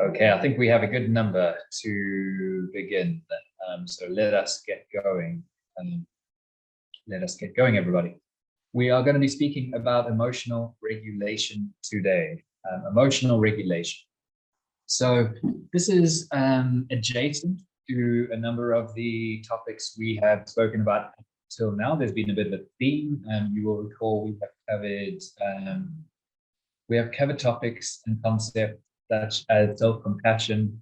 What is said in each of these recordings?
Okay, I think we have a good number to begin. So let us get going. Everybody. We are going to be speaking about emotional regulation today. Emotional regulation. So this is adjacent to a number of the topics we have spoken about till now. There's been a bit of a theme, and you will recall we have covered topics and concepts such as self-compassion,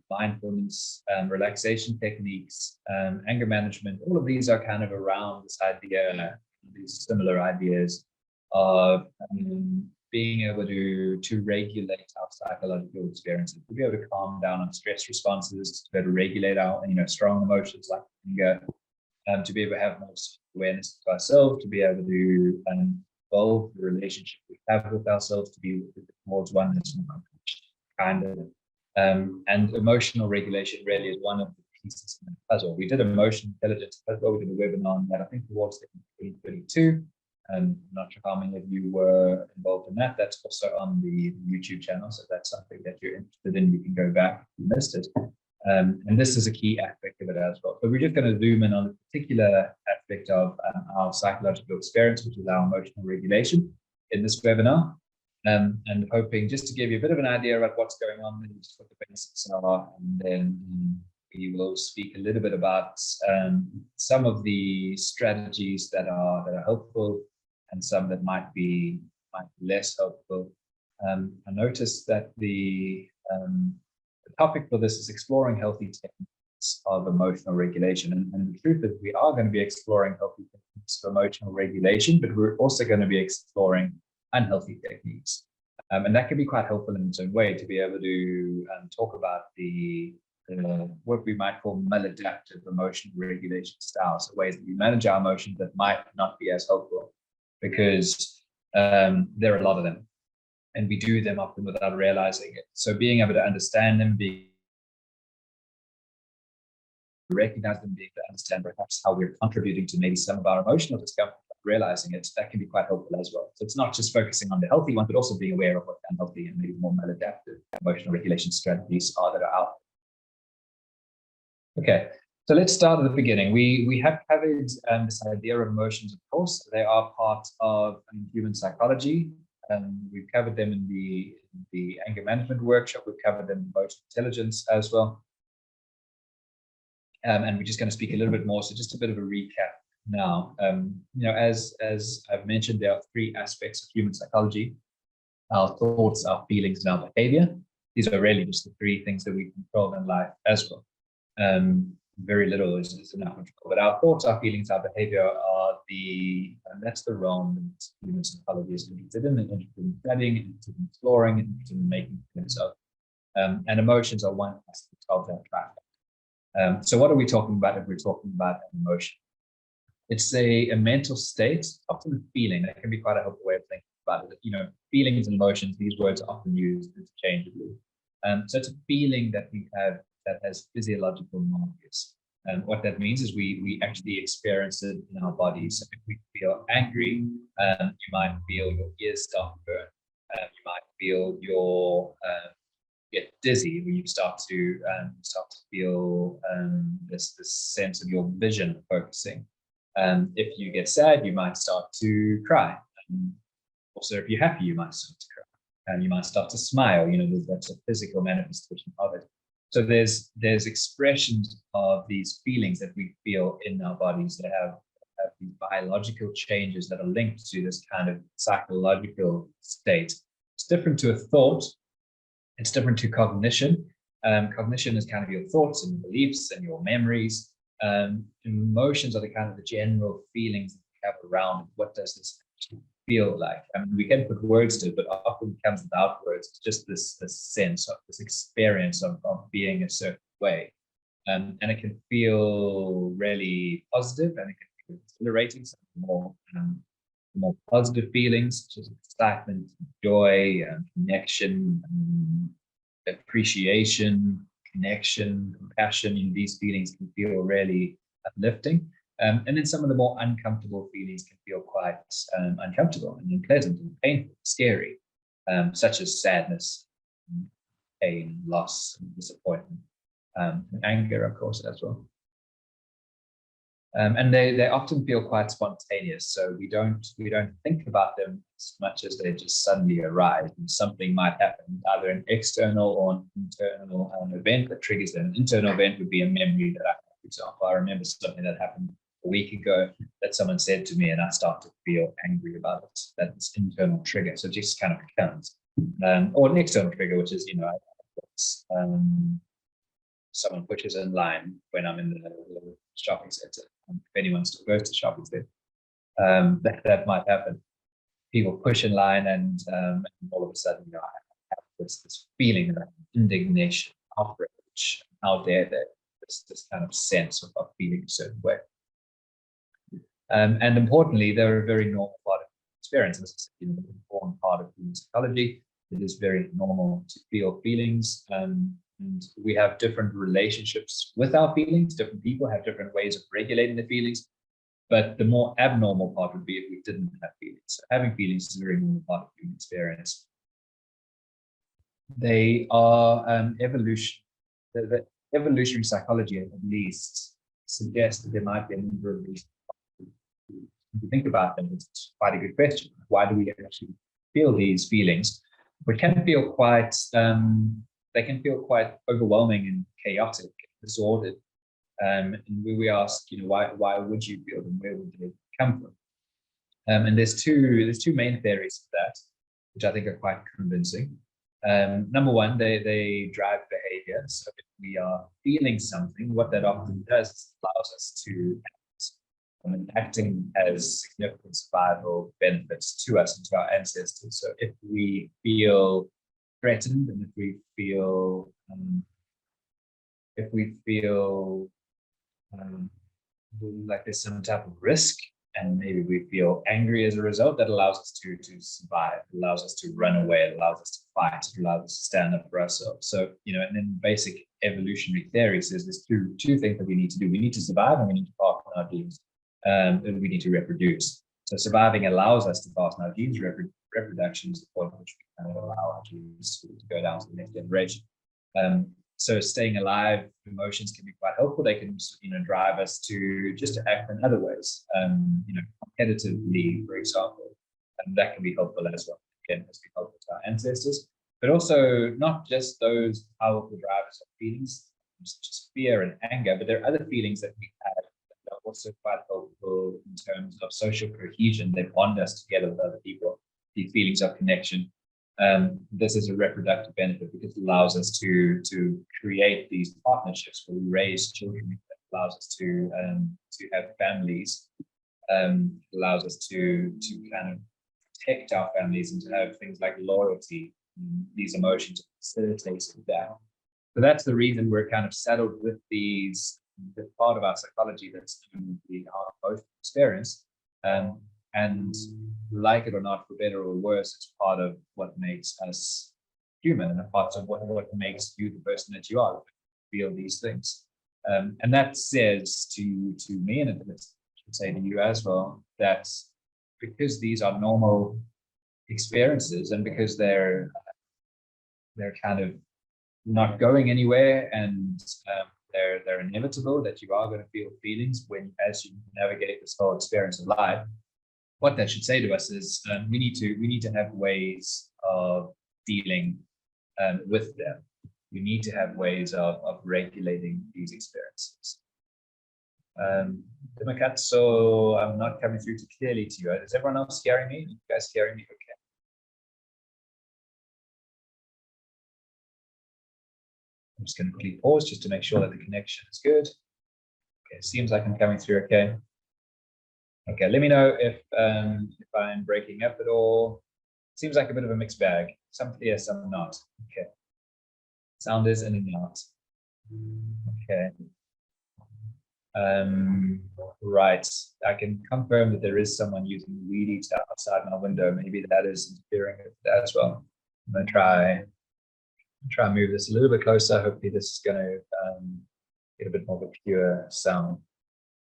mindfulness, relaxation techniques, anger management. All of these are kind of around this idea, these similar ideas of being able to regulate our psychological experiences, to be able to calm down on stress responses, to be able to regulate our strong emotions like anger, to be able to have more awareness of ourselves, to be able to evolve the relationship we have with ourselves, to be towards one that's more kind of. And emotional regulation really is one of the pieces in the puzzle. We did emotional intelligence puzzle. We did a webinar on that, I think, towards 2022. I'm not sure how many of you were involved in that. That's also on the YouTube channel. So if that's something that you're interested in, you can go back if you missed it. And this is a key aspect of it as well. So we're just going to zoom in on a particular aspect of our psychological experience, which is our emotional regulation in this webinar. And hoping just to give you a bit of an idea about what's going on and just what the basics are. And then we will speak a little bit about some of the strategies that are helpful and some that might be less helpful. I noticed that the topic for this is exploring healthy techniques of emotional regulation. And the truth is we are going to be exploring healthy techniques for emotional regulation, but we're also going to be exploring unhealthy techniques. And that can be quite helpful in its own way to be able to talk about the what we might call maladaptive emotional regulation styles, so ways that we manage our emotions that might not be as helpful, because there are a lot of them, and we do them often without realizing it. So being able to understand them, recognize them, being able to understand perhaps how we're contributing to maybe some of our emotional discomfort, realizing it, that can be quite helpful as well. So it's not just focusing on the healthy ones, but also being aware of what unhealthy and maybe more maladaptive emotional regulation strategies are that are out there. Okay, so let's start at the beginning. We have covered this idea of emotions, of course. They are part of human psychology. We've covered them in the anger management workshop. We've covered them in emotional intelligence as well. And we're just going to speak a little bit more. So just a bit of a recap now. As I've mentioned, there are three aspects of human psychology: our thoughts, our feelings, and our behavior. These are really just the three things that we control in life as well. Very little is enough control, but our thoughts, our feelings, our behavior are that's the realm that human psychology is interested in studying, interested in exploring, interested in making sense of. And emotions are one aspect of that traffic. So what are we talking about if we're talking about an emotion? It's a mental state, often a feeling. That can be quite a helpful way of thinking about it. Feelings and emotions, these words are often used interchangeably. So it's a feeling that we have that has physiological markers. And what that means is we actually experience it in our bodies. So if we feel angry, you might feel your ears start to burn. You might feel get dizzy when you start to feel this sense of your vision focusing. If you get sad, you might start to cry. Also, if you're happy, you might start to cry, and you might start to smile. That's a physical manifestation of it. So there's expressions of these feelings that we feel in our bodies that have these biological changes that are linked to this kind of psychological state. It's different to a thought. It's different to cognition. Cognition is kind of your thoughts and beliefs and your memories. Emotions are the general feelings that we have around what does this actually feel like. We can put words to it, but often it comes without words. It's just this sense of this experience of being a certain way. And it can feel really positive, and it can feel exhilarating, some more positive feelings such as excitement, joy, connection, appreciation, connection, compassion. These feelings can feel really uplifting. And then some of the more uncomfortable feelings can feel quite uncomfortable and unpleasant and painful, scary, such as sadness, pain, loss, and disappointment, and anger, of course, as well. And they often feel quite spontaneous, so we don't think about them as much as they just suddenly arise. And something might happen, either an external or an internal event that triggers them. An internal event would be a memory that I have. For example, I remember something that happened a week ago that someone said to me, and I start to feel angry about it. That's internal trigger. So it just kind of comes. Or an external trigger, which is, someone pushes in line when I'm in the shopping center. If anyone still goes to shopping center, that might happen. People push in line, and all of a sudden, I have this feeling of indignation, outrage. How dare they? This kind of sense of feeling a certain way. And importantly, they're a very normal part of experience. This is an important part of human psychology. It is very normal to feel feelings. And we have different relationships with our feelings. Different people have different ways of regulating their feelings. But the more abnormal part would be if we didn't have feelings. So having feelings is a very normal part of human experience. They are evolution. The evolutionary psychology, at least, suggests that there might be a number of reasons. If you think about them, it's quite a good question. Why do we actually feel these feelings? Which can feel quite they can feel quite overwhelming and chaotic, disordered. And we ask, why would you feel them? Where would they come from? And there's two main theories of that, which I think are quite convincing. Number one, they drive behavior. So if we are feeling something, what that often does is allows us to act. And acting has significant survival benefits to us and to our ancestors. So if we feel threatened, and if we feel like there's some type of risk, and maybe we feel angry as a result, that allows us to survive. It allows us to run away. It allows us to fight. It allows us to stand up for ourselves. So, and then basic evolutionary theory says there's two things that we need to do. We need to survive, and we need to pass on our genes, and we need to reproduce. So surviving allows us to pass on our genes. Reproduction is the point at which we kind of allow our genes to go down to the next generation. So staying alive, emotions can be quite helpful. They can, drive us to act in other ways, competitively, for example, and that can be helpful as well. Again, has been helpful to our ancestors, but also not just those powerful drivers of feelings, just fear and anger, but there are other feelings that we have that are also quite helpful in terms of social cohesion. They bond us together with other people. These feelings of connection. This is a reproductive benefit because it allows us to create these partnerships where we raise children. That allows us to have families. Allows us to kind of protect our families and to have things like loyalty. These emotions facilitate that. So that's the reason we're kind of saddled with the part of our psychology that's our emotional experience. And like it or not, for better or worse, it's part of what makes us human, and a part of what makes you the person that you are, feel these things. And that says to me, and it should say to you as well, that because these are normal experiences, and because they're kind of not going anywhere, and they're inevitable, that you are going to feel feelings as you navigate this whole experience of life. What that should say to us is we need to have ways of dealing with them. We need have of regulating these experiences. So I'm not coming through too clearly to you. Is everyone else hearing me? You guys hearing me? Okay. I'm just going to quickly pause just to make sure that the connection is good. Okay, seems like I'm coming through okay. Okay, let me know if I'm breaking up at all. Seems like a bit of a mixed bag. Some clear, some not. Okay. Sound is in and out. Okay. Right. I can confirm that there is someone using the weed eater outside my window. Maybe that is interfering with that as well. I'm gonna try and move this a little bit closer. Hopefully this is gonna get a bit more of a pure sound.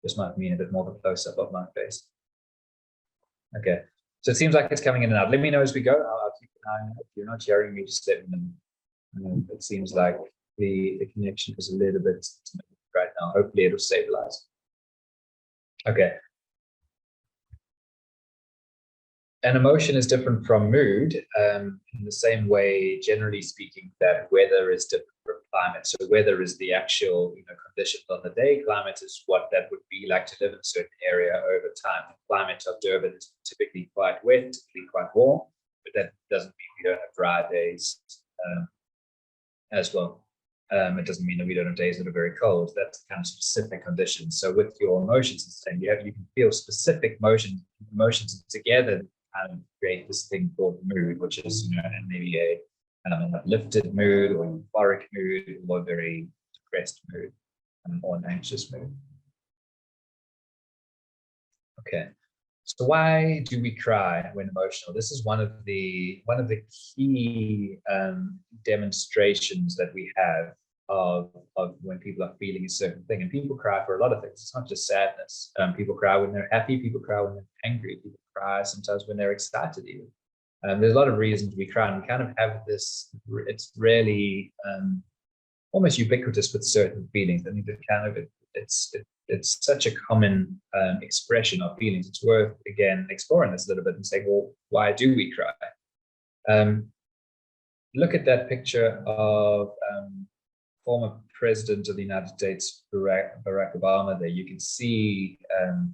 This might mean a bit more of a close-up of my face. Okay, so it seems like it's coming in and out. Let me know as we go. I'll keep an eye on it. If you're not hearing me, just let me know. It seems like the connection is a little bit right now. Hopefully it'll stabilize. Okay. An emotion is different from mood in the same way, generally speaking, that weather is different from climate. So weather is the actual conditions on the day. Climate is what that would be like to live in a certain area over time. The climate of Durban is typically quite wet, typically quite warm, but that doesn't mean we don't have dry days as well. It doesn't mean that we don't have days that are very cold. That's kind of specific conditions. So with your emotions, it's saying you can feel specific emotions together and create this thing called mood, which is maybe an uplifted mood or an euphoric mood or a very depressed mood or an anxious mood. Okay. So why do we cry when emotional? This is one of the key demonstrations that we have of when people are feeling a certain thing. And people cry for a lot of things. It's not just sadness. People cry when they're happy. People cry when they're angry. People cry sometimes when they're excited even. There's a lot of reasons we cry, and we kind of have this. It's really almost ubiquitous with certain feelings. I think that kind of it's such a common expression of feelings. It's worth, again, exploring this a little bit and saying, well, why do we cry? Look at that picture of former President of the United States, Barack Obama there. You can see,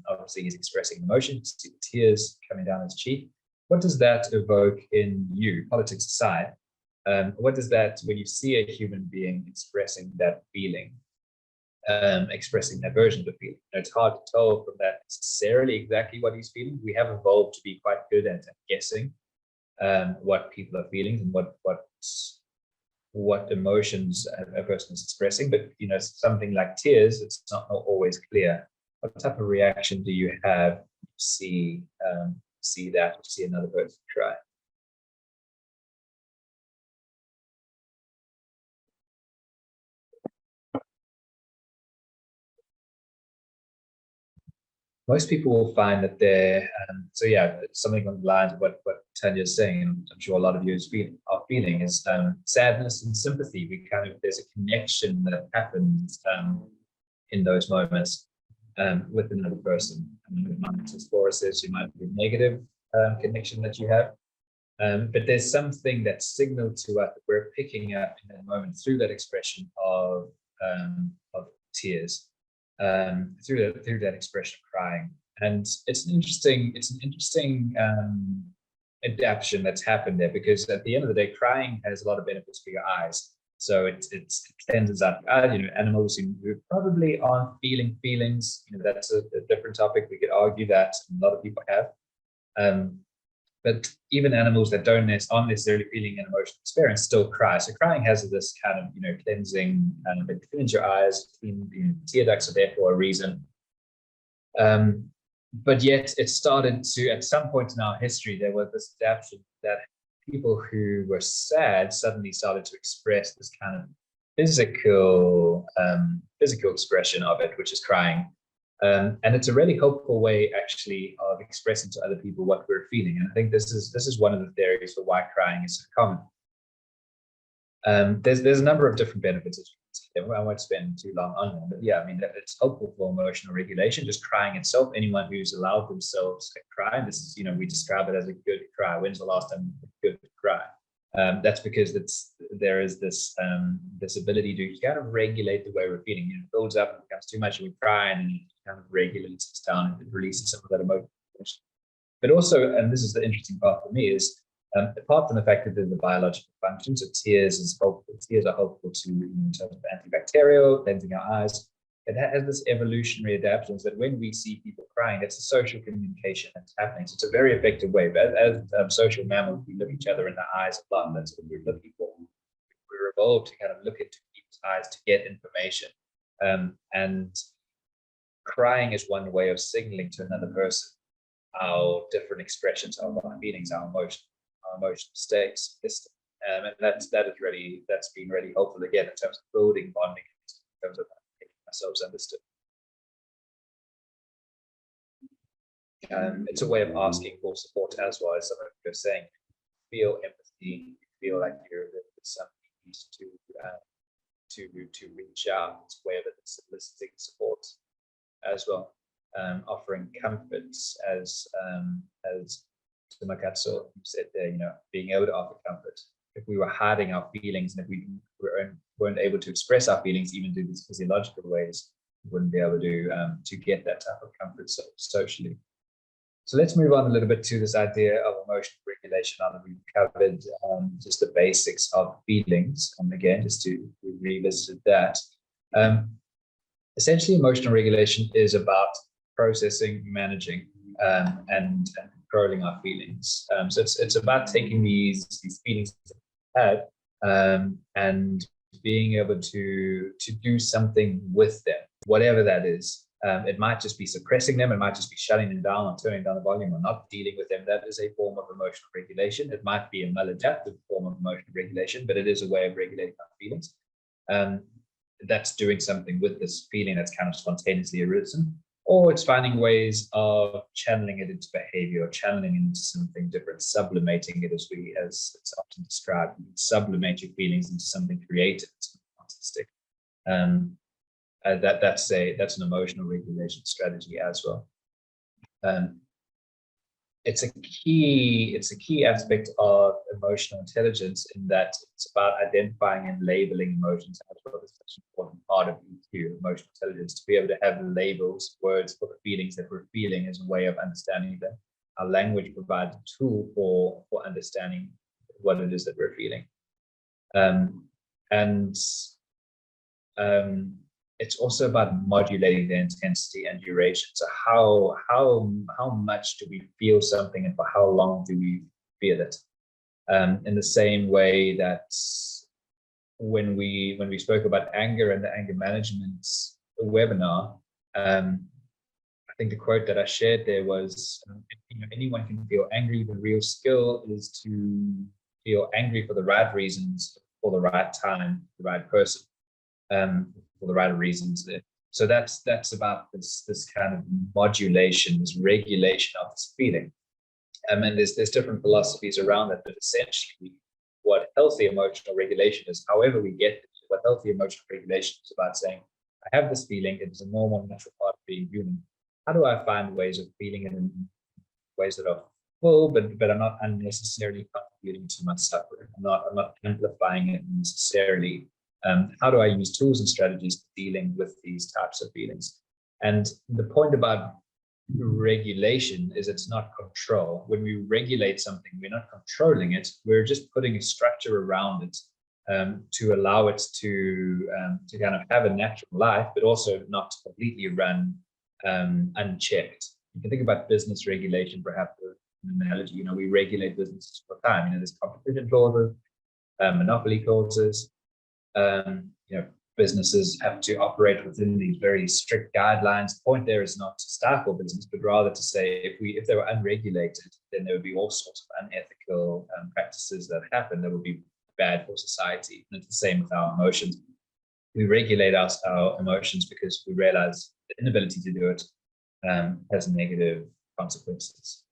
obviously, he's expressing emotion. You see the tears coming down his cheek. What does that evoke in you, politics aside? What does that, when you see a human being expressing that feeling, expressing that version of the feeling? It's hard to tell from that necessarily exactly what he's feeling. We have evolved to be quite good at guessing what people are feeling and what emotions a person is expressing. But something like tears, it's not always clear. What type of reaction do you have to see that or see another person cry? Most people will find that they're so yeah, something on the lines of what Tanya is saying, and I'm sure a lot of you are feeling is sadness and sympathy. There's a connection that happens in those moments with another person. As Laura says, you might be a negative connection that you have, but there's something that's signaled to us that we're picking up in that moment through that expression of tears. Through that expression of crying, and it's an interesting adaptation that's happened there, because at the end of the day, crying has a lot of benefits for your eyes. So it cleanses up. Animals who probably aren't feeling feelings. That's a different topic. We could argue that a lot of people have. But even animals that aren't necessarily feeling an emotional experience still cry. So crying has this kind of cleansing, it cleans your eyes. Tear ducts are there for a reason. But yet it started to, at some point in our history, there was this adaptation that people who were sad suddenly started to express this kind of physical expression of it, which is crying. And it's a really helpful way, actually, of expressing to other people what we're feeling. And I think this is one of the theories for why crying is so common. There's a number of different benefits. I won't spend too long on them, but yeah, I mean, it's helpful for emotional regulation. Just crying itself. Anyone who's allowed themselves to cry, this is, we describe it as a good cry. When's the last time you good cry? That's because there is this ability to kind of regulate the way we're feeling. It builds up, it becomes too much, and we cry, and it kind of regulates it down and it releases some of that emotion. But also, and this is the interesting part for me, is apart from the fact that there's a biological function, so tears are helpful to in terms of antibacterial, cleansing our eyes. It has this evolutionary adaptations that when we see people crying, it's a social communication that's happening. So it's a very effective way. But as social mammals, we look each other in the eyes a lot. That's what we're looking for. We're evolved to kind of look into people's eyes to get information. And crying is one way of signaling to another person our different expressions of our feelings, our emotional states. And that's been really helpful again in terms of building bonding, in terms of making ourselves understood. It's a way of asking for support as well, as someone was saying. Feel empathy, feel like you're with something need to reach out. It's a way of soliciting support as well, offering comforts as Makatso said there, being able to offer comfort. If we were hiding our feelings and if we weren't able to express our feelings, even through these physiological ways, we wouldn't be able to get that type of comfort socially. So let's move on a little bit to this idea of emotional regulation. Now that we've covered just the basics of feelings, and again, just to revisit that. Essentially, emotional regulation is about processing, managing, and controlling our feelings. So it's about taking these feelings that we have and being able to do something with them, whatever that is. It might just be suppressing them. It might just be shutting them down or turning down the volume or not dealing with them. That is a form of emotional regulation. It might be a maladaptive form of emotional regulation, but it is a way of regulating our feelings. That's doing something with this feeling that's kind of spontaneously arisen, or it's finding ways of channeling it into behavior or channeling it into something different, sublimating it, as it's often described. You can sublimate your feelings into something creative, something artistic. That's an emotional regulation strategy as well. It's a key aspect of emotional intelligence, in that it's about identifying and labeling emotions as well. It's such an important part of EQ, emotional intelligence, to be able to have labels, words for the feelings that we're feeling as a way of understanding them. Our language provides a tool for understanding what it is that we're feeling. It's also about modulating the intensity and duration. So how much do we feel something, and for how long do we feel it? In the same way that when we spoke about anger and the anger management webinar, I think the quote that I shared there was, anyone can feel angry. The real skill is to feel angry for the right reasons, for the right time, the right person. For the right reasons there. So that's about this kind of modulation, this regulation of this feeling. And there's different philosophies around that, but essentially what healthy emotional regulation is, however we get it, what healthy emotional regulation is about saying, I have this feeling, it is a normal, natural part of being human. How do I find ways of feeling it in ways that are full, but I'm not unnecessarily contributing to my suffering. I'm not amplifying it necessarily. How do I use tools and strategies for dealing with these types of feelings? And the point about regulation is it's not control. When we regulate something, we're not controlling it. We're just putting a structure around it to allow it to kind of have a natural life, but also not to completely run unchecked. You can think about business regulation, perhaps an analogy. We regulate businesses all the time. There's competition clauses, monopoly clauses. Businesses have to operate within these very strict guidelines. The point there is not to stifle business, but rather to say if they were unregulated, then there would be all sorts of unethical practices that happen that would be bad for society. And it's the same with our emotions. We regulate our emotions because we realize the inability to do it has negative consequences.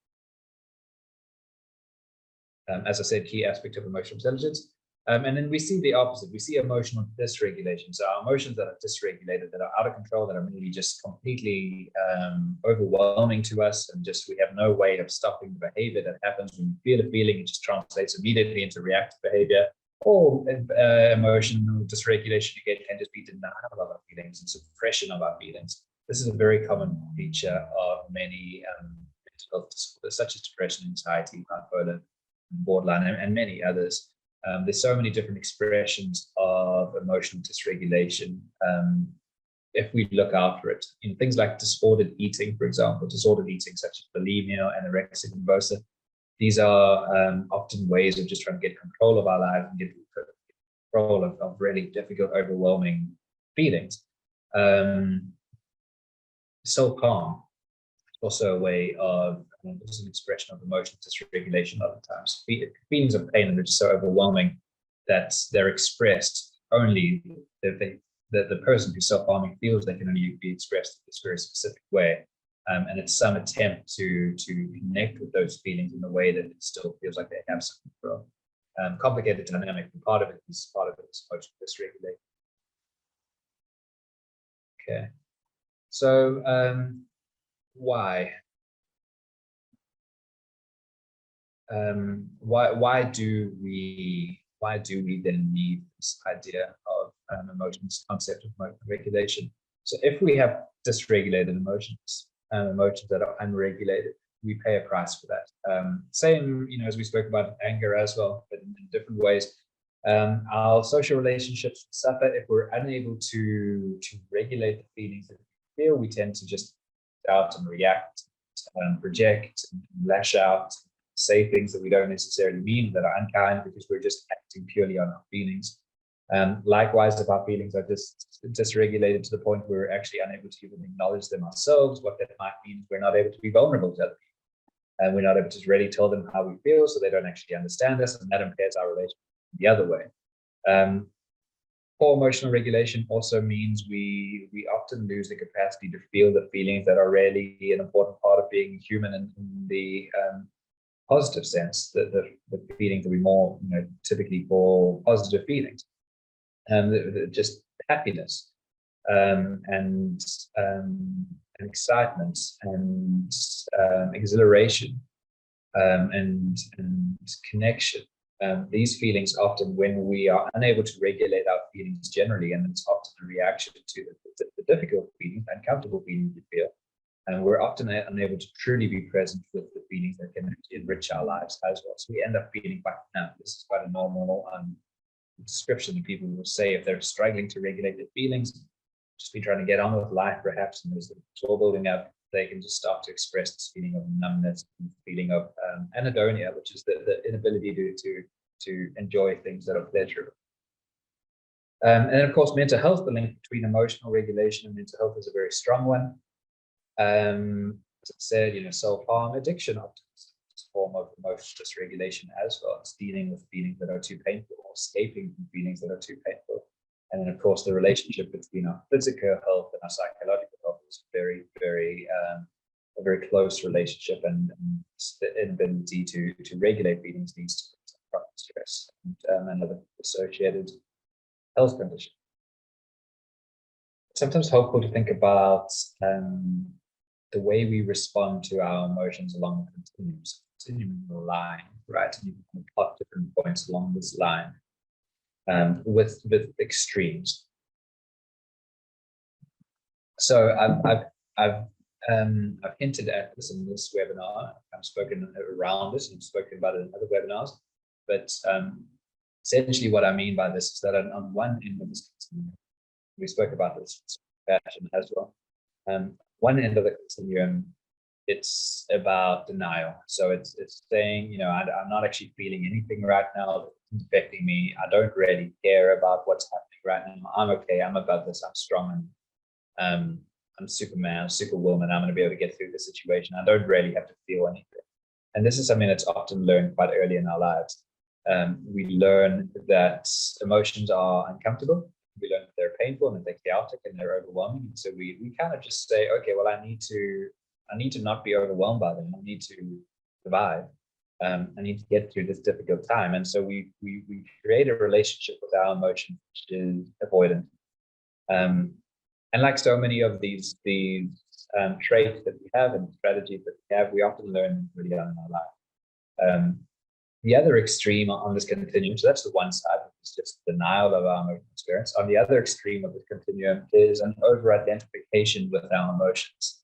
As I said, key aspect of emotional intelligence. And then we see the opposite. We see emotional dysregulation. So our emotions that are dysregulated, that are out of control, that are maybe just completely overwhelming to us, and just we have no way of stopping the behavior that happens when we feel a feeling. It just translates immediately into reactive behavior. Or emotional dysregulation, again, can just be denial of our feelings and suppression of our feelings. This is a very common feature of many mental health disorders, such as depression, anxiety, bipolar, borderline, and many others. There's so many different expressions of emotional dysregulation if we look after it. Things like disordered eating, for example, disordered eating such as bulimia, anorexia nervosa. These are often ways of just trying to get control of our lives and get control of really difficult, overwhelming feelings. Self-harm is also a way of, this is an expression of emotional dysregulation a lot of times. Feelings of pain are just so overwhelming that they're expressed only, the person who's self-harming feels they can only be expressed in this very specific way. And it's some attempt to connect with those feelings in a way that it still feels like they have some control. complicated dynamic, and part of it is emotional dysregulation. Okay, so why? Why do we then need this idea of emotions, concept of emotional regulation? So if we have dysregulated emotions, emotions that are unregulated, we pay a price for that. Same, as we spoke about anger as well, but in different ways. Our social relationships suffer if we're unable to regulate the feelings that we feel. We tend to just doubt and react, project, and lash out, say things that we don't necessarily mean, that are unkind, because we're just acting purely on our feelings. Likewise, if our feelings are just dysregulated to the point where we're actually unable to even acknowledge them ourselves, what that might mean is we're not able to be vulnerable to other people, and we're not able to really tell them how we feel, so they don't actually understand us, and that impairs our relationship the other way. Poor emotional regulation also means we often lose the capacity to feel the feelings that are really an important part of being human, in the positive sense, the feelings that we more typically call positive feelings, just happiness, and excitement, and exhilaration, and connection. These feelings often, when we are unable to regulate our feelings generally, and it's often a reaction to the difficult feelings, uncomfortable feelings we feel, and we're often unable to truly be present with the feelings that can enrich our lives as well. So we end up feeling quite numb. This is quite a normal description that people will say if they're struggling to regulate their feelings, just be trying to get on with life perhaps, and as it's all building up, they can just start to express this feeling of numbness, feeling of anhedonia, which is the inability to enjoy things that are pleasurable. And then, of course, mental health, the link between emotional regulation and mental health is a very strong one. As I said, self-harm, addiction often is a form of emotional dysregulation as well. It's dealing with feelings that are too painful, or escaping from feelings that are too painful. And then, of course, the relationship between our physical health and our psychological health is very, very, a very close relationship, and the inability to regulate feelings leads to chronic stress and other associated health conditions. It's sometimes helpful to think about the way we respond to our emotions along the continuum line, right? And you can plot different points along this line. With extremes. So I've hinted at this in this webinar. I've spoken around this, and I've spoken about it in other webinars. But essentially, what I mean by this is that on one end of this continuum, we spoke about this fashion as well. One end of the continuum, it's about denial. So it's saying, I'm not actually feeling anything right now that's affecting me. I don't really care about what's happening right now. I'm okay. I'm above this. I'm strong. And I'm Superman, Superwoman. I'm going to be able to get through the situation. I don't really have to feel anything. And this is something that's often learned quite early in our lives. We learn that emotions are uncomfortable. We learn that they're painful, and that they're chaotic, and they're overwhelming. And so we kind of just say, okay, well, I need to not be overwhelmed by them. I need to survive. I need to get through this difficult time. And so we create a relationship with our emotions, which is avoidant. And like so many of these traits that we have and strategies that we have, we often learn really young in our life. The other extreme on this continuum, so that's the one side, it's just denial of our emotional experience. On the other extreme of the continuum is an over-identification with our emotions.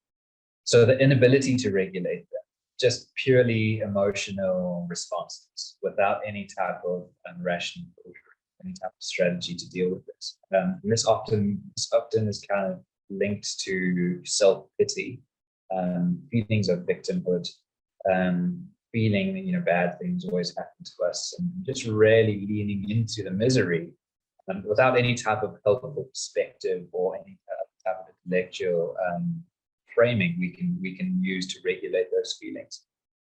So the inability to regulate them, just purely emotional responses without any type of rational, any type of strategy to deal with this. And this often is kind of linked to self-pity, feelings of victimhood, feeling that, bad things always happen to us, and just really leaning into the misery without any type of helpful perspective or any type of intellectual framing we can use to regulate those feelings.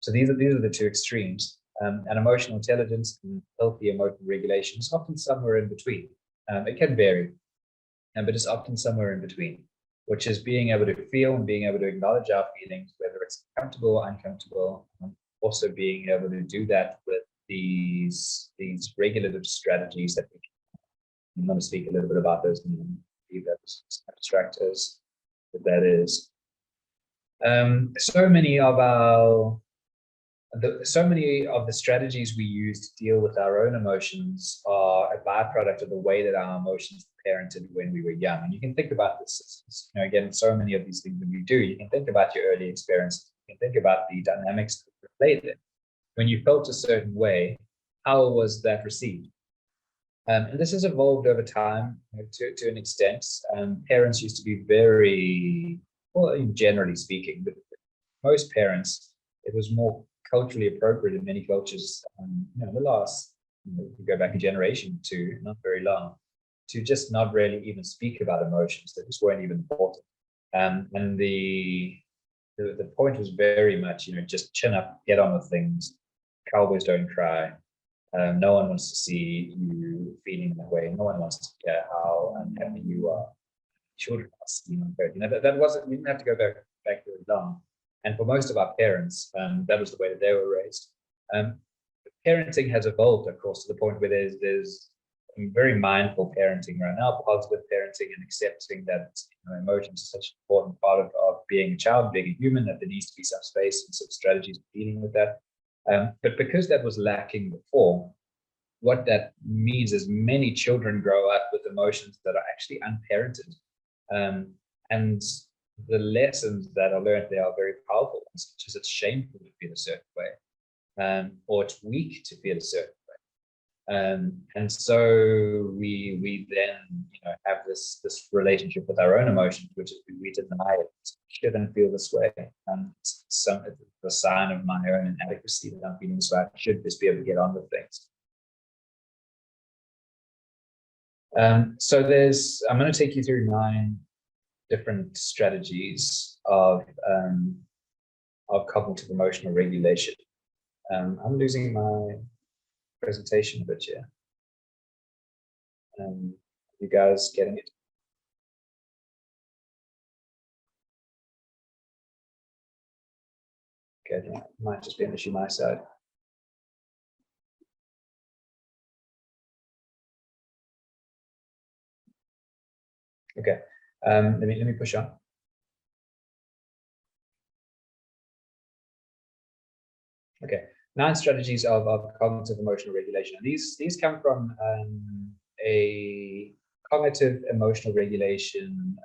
So these are the two extremes. And emotional intelligence and healthy emotional regulation is often somewhere in between. It can vary, but it's often somewhere in between, which is being able to feel and being able to acknowledge our feelings, whether it's comfortable or uncomfortable, also being able to do that with these regulative strategies that I'm going to speak a little bit about those and leave that as abstract as that is. So many of the strategies we use to deal with our own emotions are a byproduct of the way that our emotions were parented when we were young. And you can think about this, again, so many of these things that we do, you can think about your early experiences. You can think about the dynamics that were played in. When you felt a certain way, how was that received? And this has evolved over time to an extent. Parents used to be very, well, generally speaking, but most parents, it was more culturally appropriate in many cultures, the last, go back a generation to not very long, to just not really even speak about emotions. They just weren't even important. And the point was very much, just chin up, get on with things. Cowboys don't cry. No one wants to see you feeling that way. No one wants to hear how unhappy you are. Children are seen on hurt. That wasn't. You didn't have to go back very long. And for most of our parents, that was the way that they were raised. Parenting has evolved, of course, to the point where there's very mindful parenting right now, positive parenting, and accepting that emotions are such an important part of being a child, being a human, that there needs to be some space and some strategies for dealing with that. But because that was lacking before, what that means is many children grow up with emotions that are actually unparented. And the lessons that are learned there are very powerful, such as it's shameful to feel a certain way, or it's weak to feel a certain way. And so we then have this relationship with our own emotions, which is we deny it. Shouldn't feel this way. It's the sign of my own inadequacy that I'm feeling, so I should just be able to get on with things. So I'm going to take you through 9 different strategies of cognitive emotional regulation. I'm losing my presentation a bit here. You guys getting it? Okay, it might just be an issue on my side. Okay, let me push on. Okay, 9 strategies of cognitive emotional regulation. These come from a cognitive emotional regulation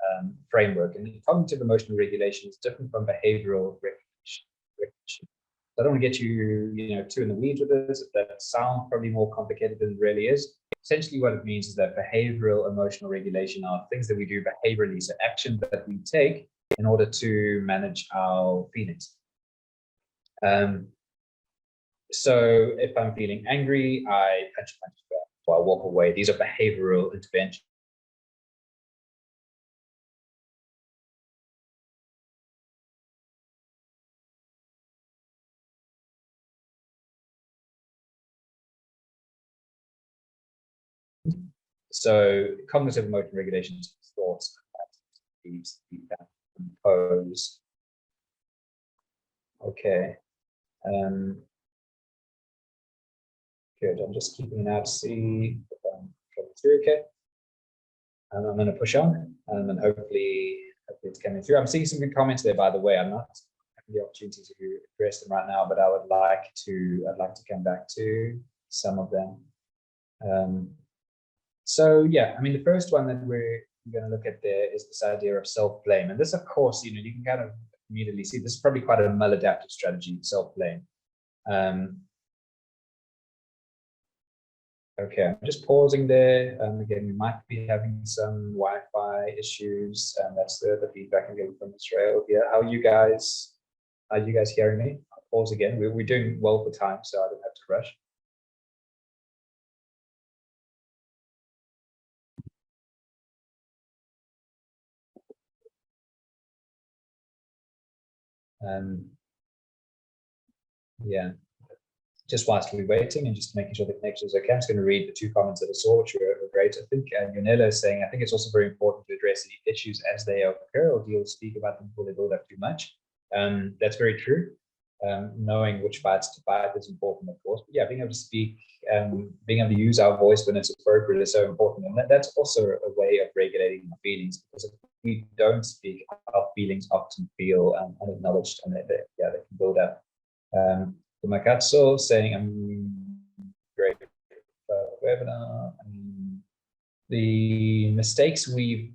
framework, and cognitive emotional regulation is different from behavioral regulation. I don't want to get you, too in the weeds with this. That sounds probably more complicated than it really is. Essentially, what it means is that behavioral emotional regulation are things that we do behaviorally, so actions that we take in order to manage our feelings. So if I'm feeling angry, I punch back, or I walk away. These are behavioral interventions. So cognitive emotional regulation is thoughts, these compose. Okay. Good. I'm just keeping an eye to see if I'm coming through. Okay. And I'm going to push on, and hopefully it's coming through. I'm seeing some good comments there, by the way. I'm not having the opportunity to address them right now, but I'd like to come back to some of them. So yeah, I mean, the first one that we're going to look at there is this idea of self-blame. And this, of course, you can kind of immediately see this is probably quite a maladaptive strategy, self-blame. Okay, I'm just pausing there. Again, we might be having some Wi-Fi issues, and that's the feedback I'm getting from Israel here. Are you guys hearing me? I'll pause again. We're doing well for time, so I don't have to rush. Yeah, just whilst we're waiting and just making sure the connection is okay, I'm just going to read the 2 comments that I saw, which were great. I think Yonela is saying, I think it's also very important to address the issues as they occur, or speak about them before they build up too much. That's very true. Knowing which bites to bite is important, of course. But yeah, being able to speak, being able to use our voice when it's appropriate is so important. And that's also a way of regulating our feelings, because if we don't speak, our feelings often feel unacknowledged, and they can build up. So my gut soul saying, I'm great webinar. The mistakes we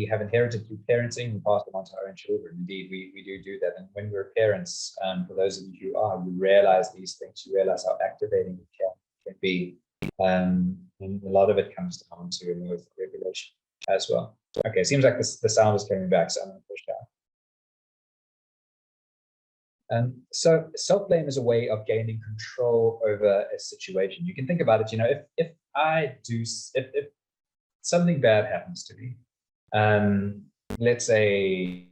have inherited through parenting, we pass them on to our own children. Indeed, we do that. And when we're parents, for those of you who are, you realize these things, you realize how activating it can be. And a lot of it comes down to emotional regulation as well. Okay, seems like the sound is coming back, so I'm going to push down. So self-blame is a way of gaining control over a situation. You can think about it, if something bad happens to me, let's say,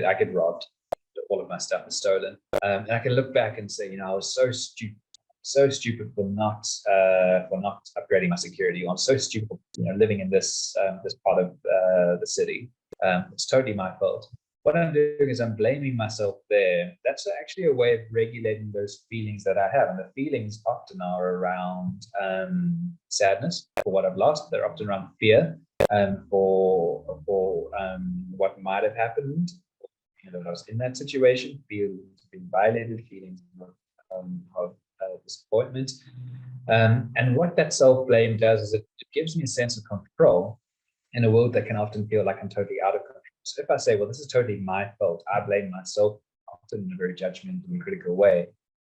I get robbed, all of my stuff is stolen, and I can look back and say, I was so stupid for not upgrading my security. I'm so stupid, living in this part of the city. It's totally my fault. What I'm doing is I'm blaming myself there. That's actually a way of regulating those feelings that I have. And the feelings often are around sadness for what I've lost. They're often around fear for what might have happened. That I was in that situation, being violated, feelings of disappointment. And what that self-blame does is it gives me a sense of control in a world that can often feel like I'm totally out of control. So if I say, well, this is totally my fault, I blame myself, often in a very judgmental and critical way,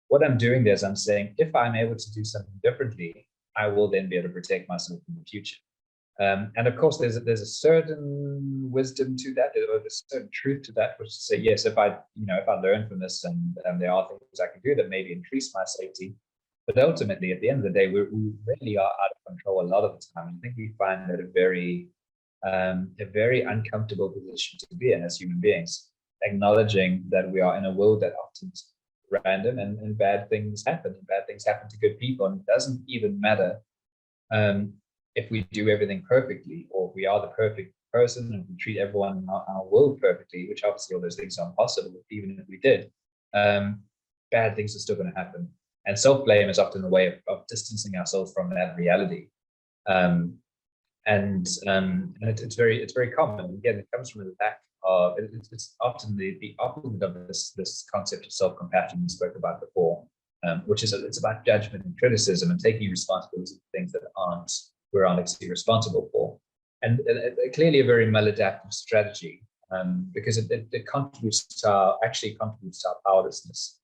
what I'm doing there is I'm saying, if I'm able to do something differently, I will then be able to protect myself in the future. And of course, there's a certain wisdom to that, or there's a certain truth to that, which is to say, yes, if I learn from this, and there are things I can do that maybe increase my safety, but ultimately, at the end of the day, we really are out of control a lot of the time. And I think we find that a very uncomfortable position to be in as human beings, acknowledging that we are in a world that often is random, and bad things happen, and bad things happen to good people, and it doesn't even matter if we do everything perfectly, or if we are the perfect person and we treat everyone in our world perfectly, which obviously all those things are impossible. Even if we did, bad things are still going to happen. And self-blame is often a way of distancing ourselves from that reality. And it's very common. Again, it comes from the back of it's often the opposite of this concept of self-compassion we spoke about before, which is it's about judgment and criticism and taking responsibility for things that we're not actually responsible for. And clearly a very maladaptive strategy, because it contributes to our powerlessness,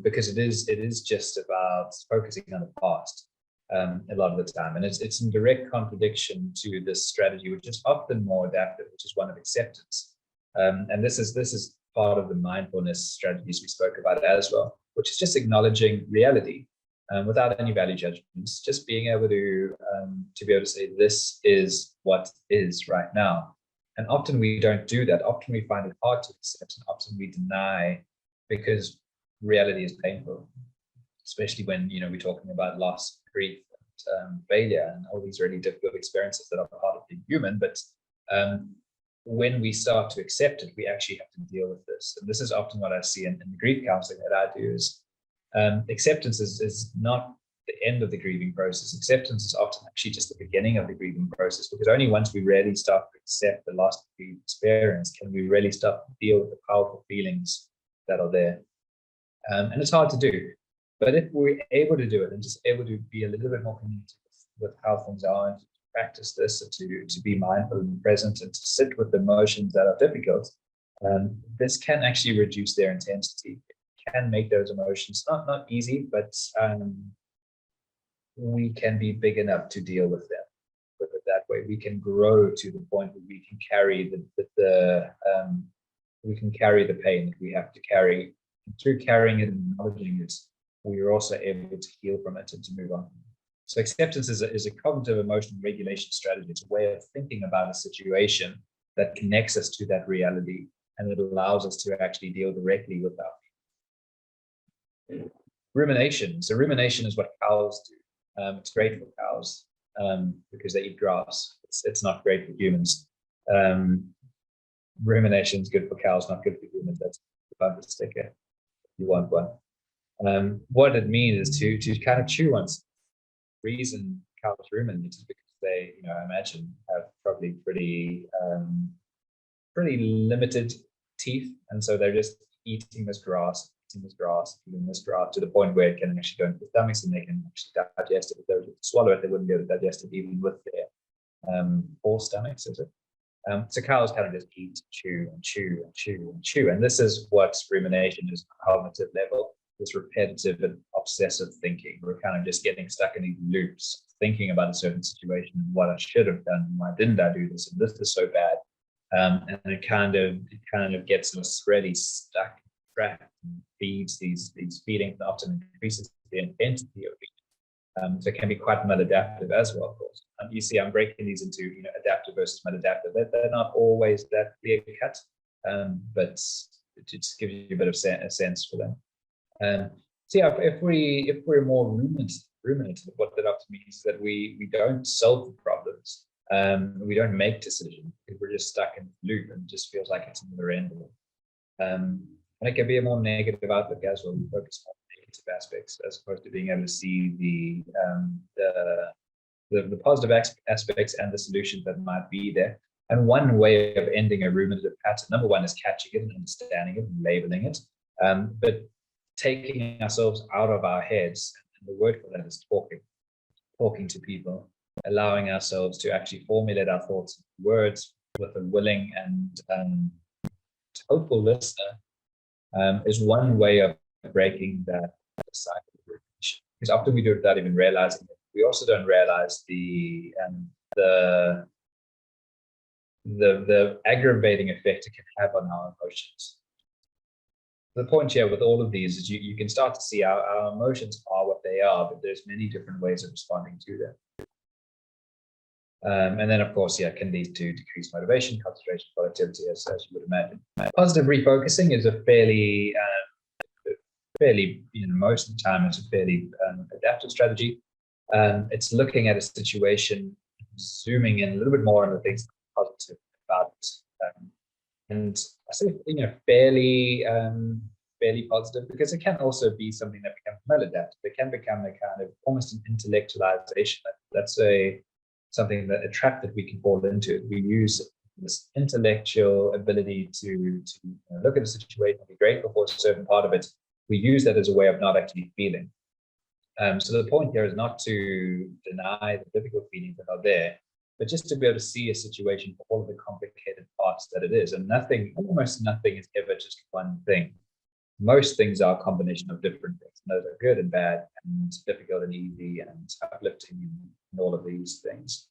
because it is just about focusing on the past a lot of the time, and it's in direct contradiction to this strategy, which is often more adaptive, which is one of acceptance. And this is part of the mindfulness strategies we spoke about as well, which is just acknowledging reality without any value judgments, just being able to be able to say, this is what is right now. And often we don't do that. Often we find it hard to accept, and often we deny, because reality is painful, especially when we're talking about loss, grief, and failure, and all these really difficult experiences that are part of being human. But when we start to accept it, we actually have to deal with this. And this is often what I see in the grief counseling that I do is acceptance is not the end of the grieving process. Acceptance is often actually just the beginning of the grieving process, because only once we really start to accept the loss that we experience can we really start to deal with the powerful feelings that are there. And it's hard to do, but if we're able to do it and just able to be a little bit more connected with how things are, and to practice this, and to be mindful and present, and to sit with emotions that are difficult, this can actually reduce their intensity. It can make those emotions not easy, but we can be big enough to deal with them. Put it that way, we can grow to the point where we can carry the pain that we have to carry. And through carrying it and acknowledging it, we are also able to heal from it and to move on. So acceptance is a cognitive emotional regulation strategy. It's a way of thinking about a situation that connects us to that reality, and it allows us to actually deal directly with that. Rumination. So rumination is what cows do. It's great for cows because they eat grass. It's not great for humans. rumination is good for cows, not good for humans. That's the bumper sticker. If you want one. What it means is to kind of chew on reason cows ruminate is because they, I imagine, have probably pretty limited teeth, and so they're just eating this grass, eating this grass to the point where it can actually go into the stomachs and they can actually digest it. If they were to swallow it, they wouldn't be able to digest it even with their full stomachs, is it? So cows kind of just eat, chew, and chew, and chew, and chew. And this is what rumination is on a cognitive level, this repetitive and obsessive thinking. We're kind of just getting stuck in these loops, thinking about a certain situation and what I should have done, and why didn't I do this, and this is so bad. And it kind of gets us really stuck, trapped, and feeds these feelings, and often increases the intensity of it. So it can be quite maladaptive as well, of course. You see, I'm breaking these into adaptive versus maladaptive. They're not always that clear cut, but it just gives you a bit of a sense for them. So yeah, if we're more ruminative, what that often means is that we don't solve the problems. We don't make decisions because we're just stuck in the loop and it just feels like it's another end of it. And it can be a more negative outlook as well. We focus on negative aspects as opposed to being able to see the positive aspects and the solutions that might be there. And one way of ending a ruminative pattern, number one, is catching it and understanding it and labeling it. But taking ourselves out of our heads, and the word for that is talking to people, allowing ourselves to actually formulate our thoughts and words with a willing and hopeful listener, is one way of breaking that cycle of rumination. Because often we do it without even realizing it. We also don't realize the aggravating effect it can have on our emotions. The point here with all of these is you can start to see our emotions are what they are, but there's many different ways of responding to them. And then, of course, it can lead to decreased motivation, concentration, productivity, as you would imagine. Positive refocusing is a fairly, most of the time, it's a fairly adaptive strategy. It's looking at a situation, zooming in a little bit more on the things that are positive about it. And I say, fairly positive, because it can also be something that becomes maladaptive. It can become a kind of almost an intellectualization. That's something that a trap that we can fall into. We use this intellectual ability to look at a situation, be grateful for a certain part of it. We use that as a way of not actually feeling. So the point here is not to deny the difficult feelings that are there, but just to be able to see a situation for all of the complicated parts that it is. And almost nothing is ever just one thing. Most things are a combination of different things. And those are good and bad, and difficult and easy, and uplifting, and all of these things.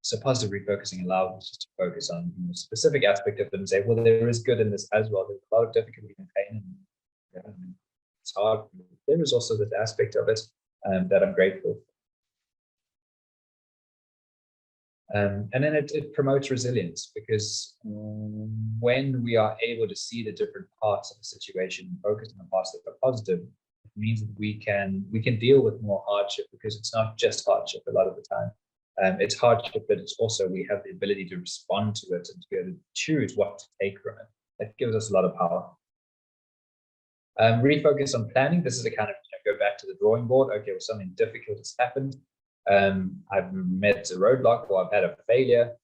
So positive refocusing allows us just to focus on a specific aspect of them and say, well, there is good in this as well. There's a lot of difficulty and pain, and it's hard. There is also this aspect of it that I'm grateful for. And then it promotes resilience, because when we are able to see the different parts of the situation and focus on the parts that are positive, it means that we can deal with more hardship, because it's not just hardship a lot of the time. It's hardship, but it's also we have the ability to respond to it and to be able to choose what to take from it. That gives us a lot of power. Refocus on planning. This is a kind of go back to the drawing board. Okay, well, something difficult has happened. I've met a roadblock, or I've had a failure.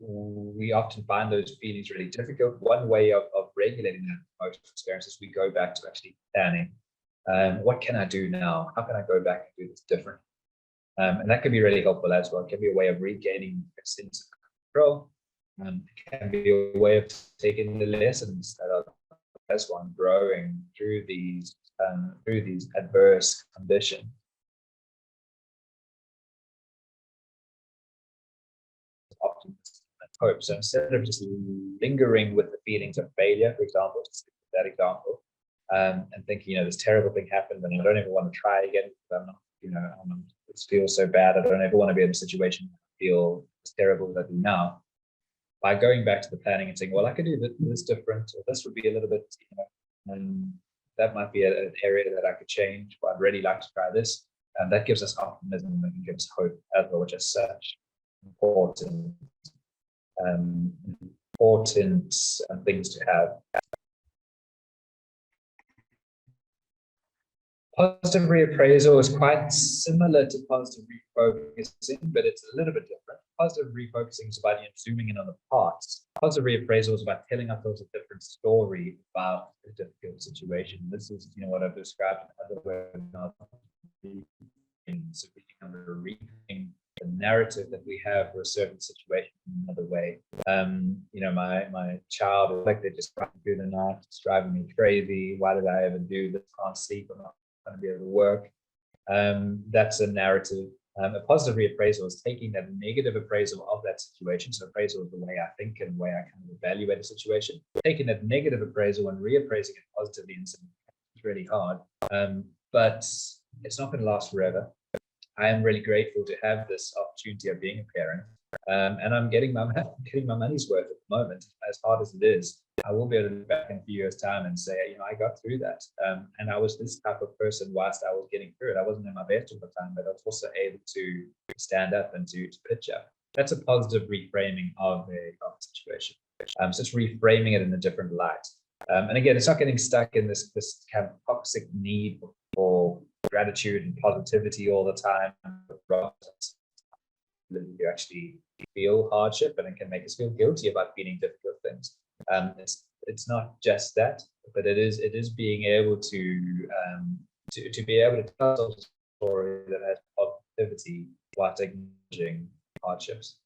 We often find those feelings really difficult. One way of regulating that most experiences, we go back to actually planning. What can I do now? How can I go back and do this different? And that can be really helpful as well. It can be a way of regaining a sense of control. It can be a way of taking the lessons that are as one growing through these adverse conditions. Optimism and hope. So instead of just lingering with the feelings of failure, for example, that example, and thinking, this terrible thing happened, and I don't ever want to try again. It feels so bad. I don't ever want to be in a situation that I feel as terrible as I do now. By going back to the planning and saying, well, I could do this different, or this would be a little bit, and that might be an area that I could change, but I'd really like to try this. And that gives us optimism and gives hope as well, which is such important um, important things to have. Positive reappraisal is quite similar to positive refocusing, but it's a little bit different. Positive refocusing is about zooming in on the parts. Positive reappraisal is about telling ourselves a different story about a difficult situation. This is, what I've described in other words. So we can reading the narrative that we have for a certain situation in another way. My child, like, they just run through the night, it's driving me crazy. Why did I ever do this? Can't sleep. I'm not going to be able to work. That's a narrative. A positive reappraisal is taking that negative appraisal of that situation. So appraisal is the way I think and the way I kind of evaluate a situation. Taking that negative appraisal and reappraising it positively, and it's really hard. But it's not going to last forever. I am really grateful to have this opportunity of being a parent, and I'm getting my money's worth at the moment. As hard as it is, I will be able to look back in a few years' time and say, I got through that, and I was this type of person whilst I was getting through it. I wasn't in my best all the time, but I was also able to stand up and to pitch up. That's a positive reframing of a situation. So it's reframing it in a different light. And again, it's not getting stuck in this kind of toxic need for gratitude and positivity all the time. You actually feel hardship, and it can make us feel guilty about feeling difficult things. It's not just that, but it is being able to be able to tell a story that has positivity while acknowledging hardships.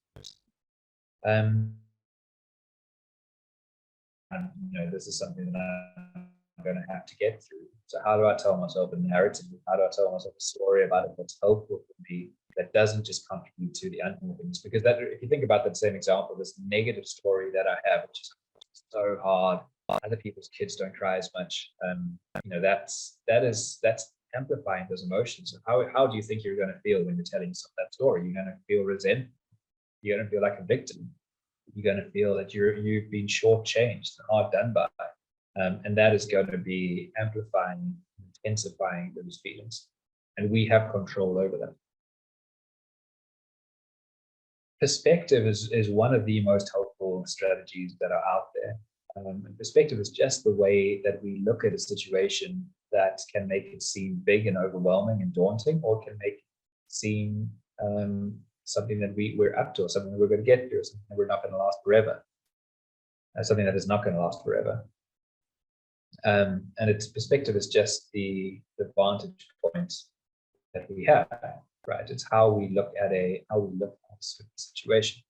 And this is something that I'm going to have to get through. So how do I tell myself a narrative? How do I tell myself a story about it that's helpful for me, that doesn't just contribute to the unhelpful things? Because that, if you think about that same example, this negative story that I have, which is so hard, other people's kids don't cry as much. That's amplifying those emotions. So how do you think you're going to feel when you're telling yourself that story? You're going to feel resentful. You're going to feel like a victim. You're going to feel that you've been shortchanged and hard done by. And that is going to be amplifying, intensifying those feelings. And we have control over that. Perspective is one of the most helpful strategies that are out there. And perspective is just the way that we look at a situation that can make it seem big and overwhelming and daunting, or can make it seem something that we're up to, or something that we're going to get through, or something that we're not going to last forever, something that is not going to last forever. And its perspective is just the vantage point that we have, right? It's how we look at a situation.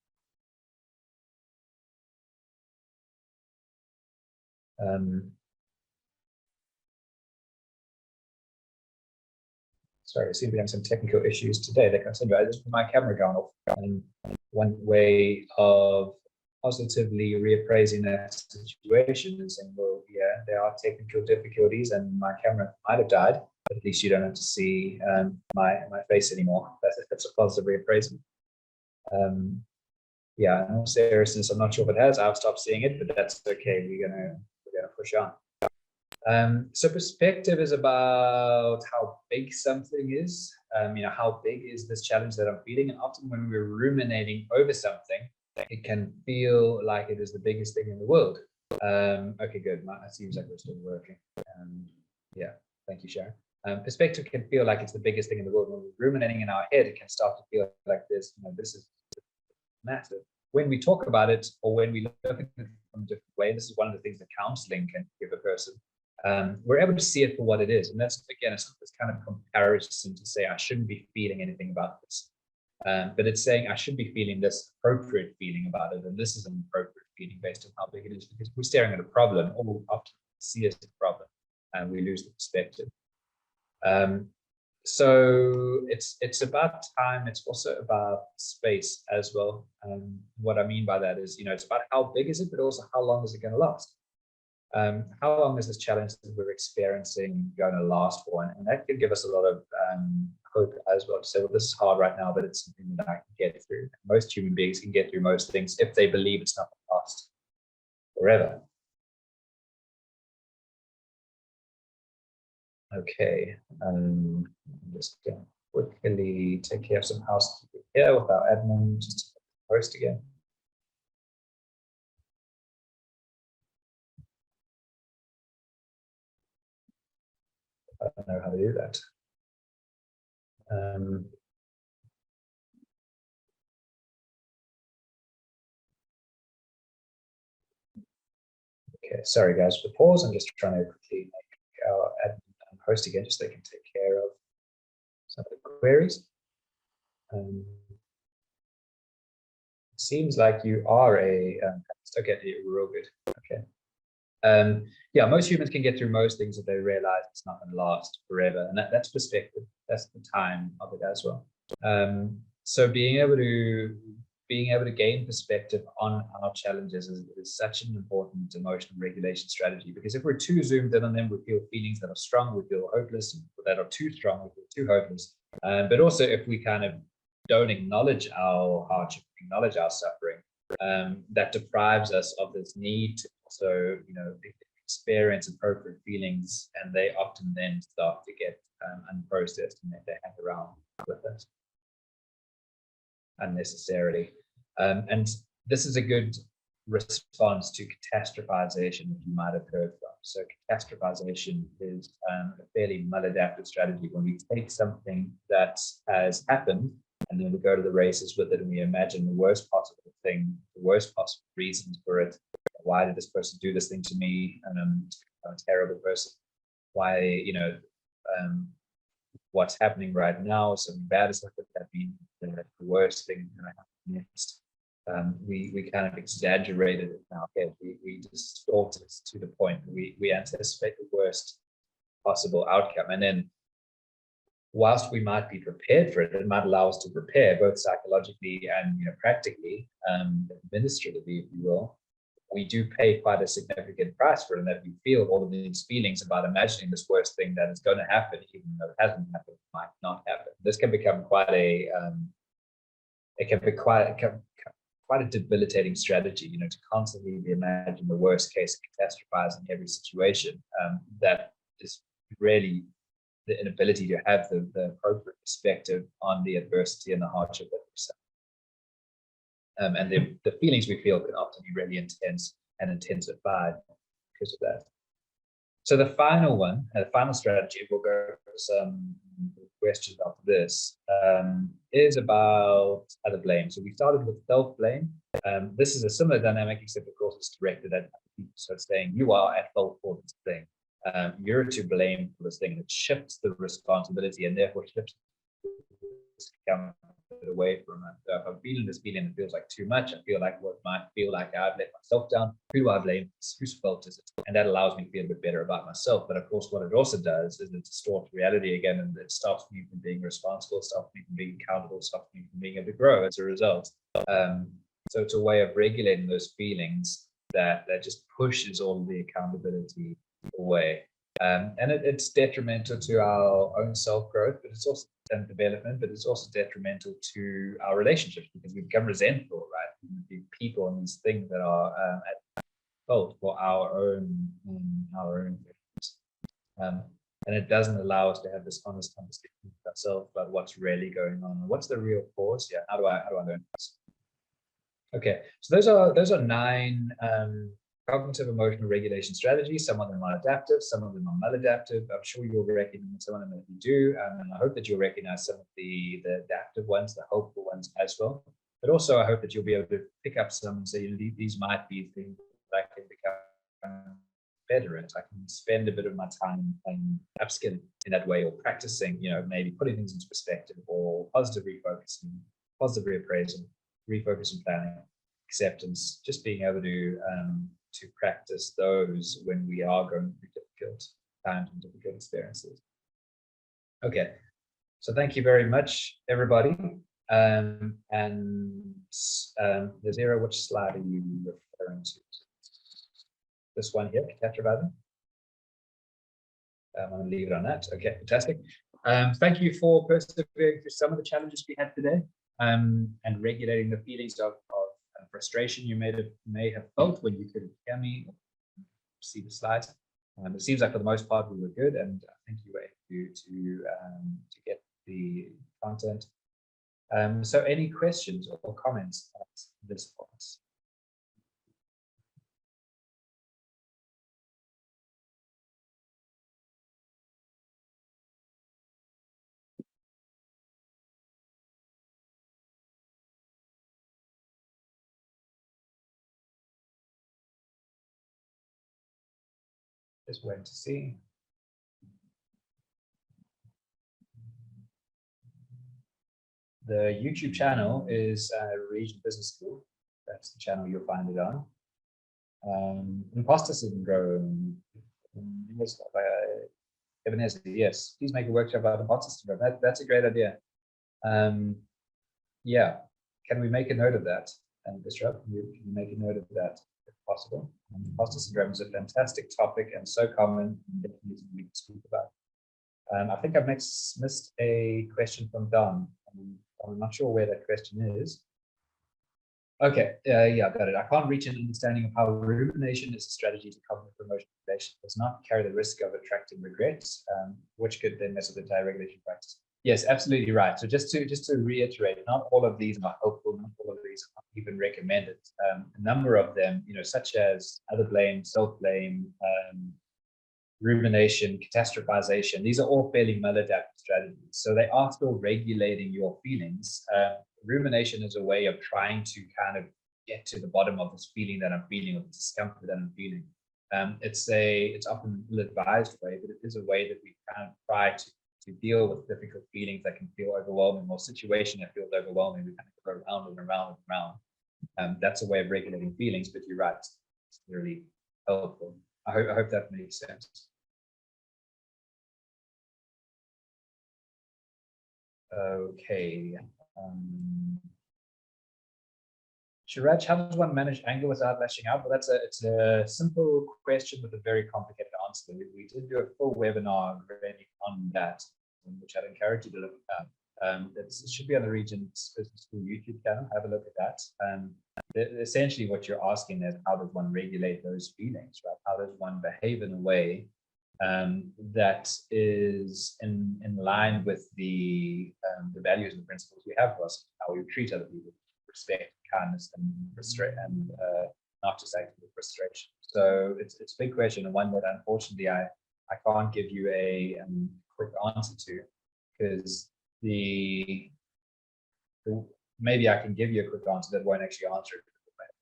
Sorry, I seem to be having some technical issues today. They continue. I just put my camera going off. One way of positively reappraising that situation is saying, well, yeah, there are technical difficulties and my camera might have died, but at least you don't have to see my face anymore. That's a positive reappraisal. Yeah, in all seriousness, I'm not sure if it has. I've stopped seeing it, but that's okay. We're gonna push on. So perspective is about how big something is. How big is this challenge that I'm feeling? And often when we're ruminating over something, it can feel like it is the biggest thing in the world. Okay, good. It seems like we're still working. Yeah, thank you, Sharon. Perspective can feel like it's the biggest thing in the world. When we're ruminating in our head, it can start to feel like this. This is massive. When we talk about it, or when we look at it from a different way, and this is one of the things that counseling can give a person, we're able to see it for what it is. And that's, again, it's this kind of comparison to say, I shouldn't be feeling anything about this. But it's saying I should be feeling this appropriate feeling about it. And this is an appropriate feeling based on how big it is, because we're staring at a problem, or we'll often see it as a problem, and we lose the perspective. So it's about time. It's also about space as well. What I mean by that is, it's about how big is it, but also how long is it going to last? How long is this challenge that we're experiencing going to last for? And that can give us a lot of hope as well, to say, well, this is hard right now, but it's something that I can get through. Most human beings can get through most things if they believe it's not going to last forever. Okay, I'm just going to quickly take care of some housekeeping here with our admin, just to Host again. I don't know how to do that. Okay, sorry guys for the pause. I'm just trying to quickly make our admin host again, just so they can take care of some of the queries. Seems like you are a okay, you're real good. Okay. Yeah, most humans can get through most things if they realize it's not going to last forever, and that's perspective. That's the time of it as well. So being able to gain perspective on our challenges is such an important emotional regulation strategy, because if we're too zoomed in on them, we feel feelings that are strong, we feel hopeless, and that are too strong, we feel too hopeless. But also if we kind of don't acknowledge our hardship, acknowledge our suffering, that deprives us of this need to also, experience appropriate feelings, and they often then start to get unprocessed, and they hang around with us unnecessarily. And this is a good response to catastrophization, that you might have heard from. So catastrophization is a fairly maladaptive strategy when we take something that has happened and then we go to the races with it, and we imagine the worst possible thing, the worst possible reasons for it. Why did this person do this thing to me? I'm a terrible person. Why, what's happening right now? Something bad is happening. That means the worst thing going to happen next. We kind of exaggerated it now. Okay, we distorted it to the point. We anticipate the worst possible outcome, and then whilst we might be prepared for it, it might allow us to prepare both psychologically and practically, administratively, if you will. We do pay quite a significant price for it, and that we feel all of these feelings about imagining this worst thing that is going to happen, even though it hasn't happened, might not happen. This can become quite a quite a debilitating strategy, to constantly imagine the worst case, catastrophizing every situation. That is really the inability to have the appropriate perspective on the adversity and the hardship that we're suffering. And the feelings we feel can often be really intense and intensified because of that. So the final one, the final strategy, we'll go for some questions after this, is about other blame. So we started with self-blame. This is a similar dynamic, except of course it's directed at people. So it's saying you are at fault for this thing. You're to blame for this thing, and it shifts the responsibility, and therefore shifts away from it. So if I'm feeling this feeling, it feels like too much. I feel like what might feel like I've let myself down. Who do I blame? Whose fault is it? And that allows me to feel a bit better about myself. But of course, what it also does is it distorts reality again, and it stops me from being responsible, stops me from being accountable, stops me from being able to grow as a result. So it's a way of regulating those feelings that just pushes all the accountability away. And it's detrimental to our own self-growth, but it's also and development, but it's also detrimental to our relationships, because we become resentful, right? The people and these things that are at fault for our own things. And it doesn't allow us to have this honest conversation with ourselves about what's really going on and what's the real cause. Yeah, how do I learn this? Okay, so those are 9 cognitive emotional regulation strategies. Some of them are adaptive, some of them are maladaptive. I'm sure you'll recognize some of them if you do, and I hope that you'll recognize some of the adaptive ones, the hopeful ones as well. But also, I hope that you'll be able to pick up some and say, these might be things that I can become better at. I can spend a bit of my time upskilling in that way, or practicing, maybe putting things into perspective, or positive refocusing, positive reappraisal, refocus and planning, acceptance, just being able to practice those when we are going through difficult times and difficult experiences. Okay, so thank you very much, everybody. And the zero, which slide are you referring to? This one here, catastrophizing. I'm going to leave it on that. Okay, fantastic. Thank you for persevering through some of the challenges we had today, and regulating the feelings of frustration you may have felt when you couldn't hear me, see the slides. It seems like for the most part we were good, and I think you were able to get the content So any questions or comments at this point? Just waiting to see. The YouTube channel is Region Business School. That's the channel you'll find it on. Imposter syndrome. Yes, please make a workshop about imposter syndrome. That's a great idea. Yeah, can we make a note of that? And Disrupt, can you make a note of that if possible? Imposter syndrome is a fantastic topic and so common, and definitely something we can speak about. I think I've missed a question from Don. I'm not sure where that question is. Okay, yeah, got it. I can't reach an understanding of how rumination is a strategy to cognitive promotion motivation. Does not carry the risk of attracting regrets, which could then mess with the entire regulation practice. Yes, absolutely right. So just to reiterate, not all of these are helpful. Not all of these are even recommended. A number of them, such as other blame, self-blame, rumination, catastrophization, these are all fairly maladaptive strategies. So they are still regulating your feelings. Rumination is a way of trying to kind of get to the bottom of this feeling that I'm feeling, or the discomfort that I'm feeling. It's often an ill-advised way, but it is a way that we kind of try to deal with difficult feelings that can feel overwhelming, or situation that feels overwhelming. We kind of go around and around and around. That's a way of regulating feelings, but you're right, it's really helpful. I hope that makes sense. Okay. Shiraj, how does one manage anger without lashing out? Well, it's a simple question with a very complicated answer. We did do a full webinar already on that, which I'd encourage you to look at. It should be on the Regent's Business School YouTube channel. Have a look at that. Essentially, what you're asking is, how does one regulate those feelings, right? How does one behave in a way that is in line with the values and principles we have for us, how we treat other people, respect, kindness, and not just acting with frustration. So it's a big question, and one that unfortunately I can't give you a quick answer to, because maybe I can give you a quick answer that won't actually answer it,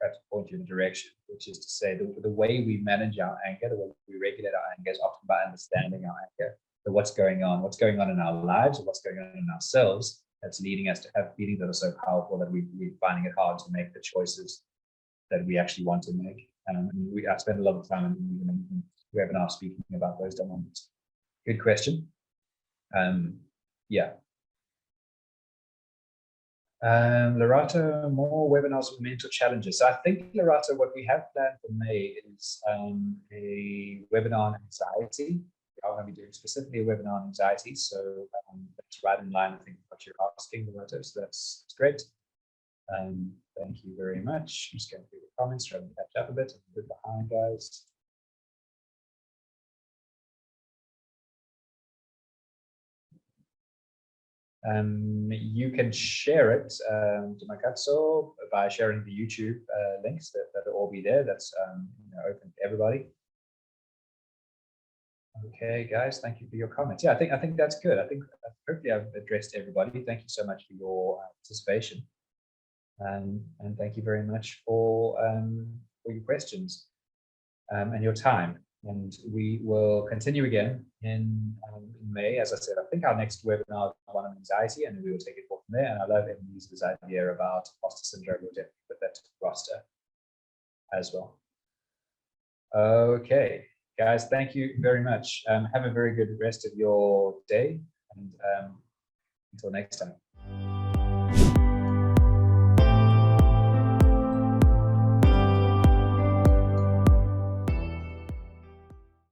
perhaps point you in a direction, which is to say the way we manage our anger, the way we regulate our anger is often by understanding our anger. So what's going on in our lives, or what's going on in ourselves, that's leading us to have feelings that are so powerful that we're finding it hard to make the choices that we actually want to make. I spend a lot of time in webinar speaking about those dynamics. Good question. Yeah. Lorata, more webinars with mental challenges. So I think, Lorata, what we have planned for May is a webinar on anxiety. I'm going to be doing specifically a webinar on anxiety. So that's right in line, I think, with what you're asking, Lorata. So that's great. Thank you very much. I'm just going through the comments, trying to catch up a bit. I'm a bit behind, guys. You can share it to Makatso by sharing the YouTube links that'll all be there. That's open to everybody. Okay, guys, thank you for your comments. Yeah, I think that's good. I think hopefully I've addressed everybody. Thank you so much for your participation, and thank you very much for your questions and your time. And we will continue again in May. As I said, I think our next webinar is one on anxiety, and we will take it from there. And I love Emily's idea about imposter syndrome. We'll definitely put that to the roster as well. Okay, guys, thank you very much. Have a very good rest of your day, and until next time.